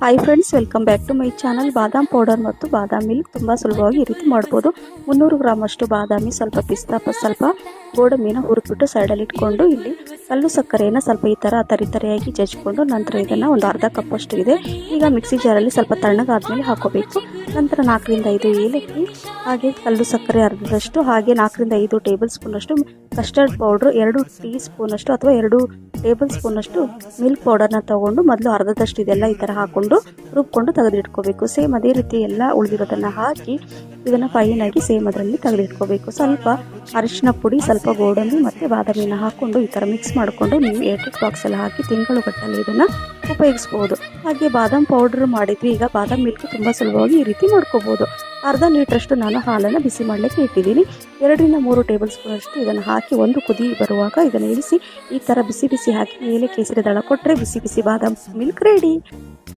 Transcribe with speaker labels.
Speaker 1: Hi friends, welcome back to my channel. ಬಾದಾಮ್ powder ಮತ್ತು ಬಾದಾಮ್ ಮಿಲ್ಕ್ ತುಂಬ ಸುಲಭವಾಗಿ ಈ ರೀತಿ ಮಾಡ್ಬೋದು. 300 ಗ್ರಾಮ್ ಅಷ್ಟು ಬಾದಾಮಿ, ಸ್ವಲ್ಪ ಪಿಸ್ತಾ, ಸ್ವಲ್ಪ ಗೋಡಂಬಿನ ಹುರಿದ್ಬಿಟ್ಟು ಸೈಡಲ್ಲಿ ಇಟ್ಕೊಂಡು, ಇಲ್ಲಿ ಕಲ್ಲು ಸಕ್ಕರೆಯನ್ನು ಸ್ವಲ್ಪ ಈ ಥರ ತರಿಯಾಗಿ ಜಜ್ಜಿಕೊಂಡು, ನಂತರ ಇದನ್ನು ಒಂದು ಅರ್ಧ ಕಪ್ ಅಷ್ಟು ಇದೆ. ಈಗ ಮಿಕ್ಸಿ ಜಾರಲ್ಲಿ ಸ್ವಲ್ಪ ತಣ್ಣಗಾದ್ಮೇಲೆ ಹಾಕೋಬೇಕು. ನಂತರ 4 ರಿಂದ 5 ಏಲಕ್ಕಿ, ಹಾಗೆ ಕಲ್ಲು ಸಕ್ಕರೆ ಅರ್ಧದಷ್ಟು, ಹಾಗೆ 4 ರಿಂದ 5 ಟೇಬಲ್ ಸ್ಪೂನ್ ಅಷ್ಟು ಕಸ್ಟರ್ಡ್ ಪೌಡ್ರ್, 2 ಟೀ ಸ್ಪೂನ್ ಅಷ್ಟು ಅಥವಾ 2 ಟೇಬಲ್ ಸ್ಪೂನ್ ಅಷ್ಟು ಮಿಲ್ಕ್ ಪೌಡರ್ನ ತಗೊಂಡು ಮೊದಲು ಅರ್ಧದಷ್ಟು ಇದೆಲ್ಲ ಈ ಥರ ಹಾಕೊಂಡು ರುಬ್ಕೊಂಡು ತೆಗೆದಿಟ್ಕೋಬೇಕು. ಸೇಮ್ ಅದೇ ರೀತಿ ಎಲ್ಲ ಉಳಿದಿರೋದನ್ನು ಹಾಕಿ ಇದನ್ನು ಫೈನ್ ಆಗಿ ಸೇಮ್ ಅದರಲ್ಲಿ ತೆಗೆದಿಟ್ಕೋಬೇಕು. ಸ್ವಲ್ಪ ಅರಿಶಿನ ಪುಡಿ, ಸ್ವಲ್ಪ ಗೋಡಂಬಿ ಮತ್ತು ಬಾದಾಮಿನ ಹಾಕ್ಕೊಂಡು ಈ ಥರ ಮಿಕ್ಸ್ ಮಾಡಿಕೊಂಡು ನೀವು ಏರ್ಟೈಟ್ ಬಾಕ್ಸಲ್ಲಿ ಹಾಕಿ ತಿಂಗಳುಗಟ್ಟಲೆ ಇದನ್ನು ಉಪಯೋಗಿಸ್ಬೋದು. ಹಾಗೆ ಬಾದಾಮ್ ಪೌಡರ್ ಮಾಡಿದ್ವಿ. ಈಗ ಬಾದಾಮ್ ಮಿಲ್ಕ್ ತುಂಬ ಸುಲಭವಾಗಿ ಈ ರೀತಿ ಮಾಡ್ಕೋಬೋದು. ಅರ್ಧ ಲೀಟ್ರಷ್ಟು ನಾನು ಹಾಲನ್ನು ಬಿಸಿ ಮಾಡಲಿಕ್ಕೆ ಇಟ್ಟಿದ್ದೀನಿ. 2 ರಿಂದ 3 ಟೇಬಲ್ ಸ್ಪೂನ್ ಅಷ್ಟು ಇದನ್ನು ಹಾಕಿ ಒಂದು ಕುದಿ ಬರುವಾಗ ಇದನ್ನು ಇಳಿಸಿ ಈ ಥರ ಬಿಸಿ ಹಾಕಿ ಮೇಲೆ ಕೇಸರಿ ದಳ ಕೊಟ್ಟರೆ ಬಿಸಿ ಬಾದಾಮ್ ಮಿಲ್ಕ್ ರೆಡಿ.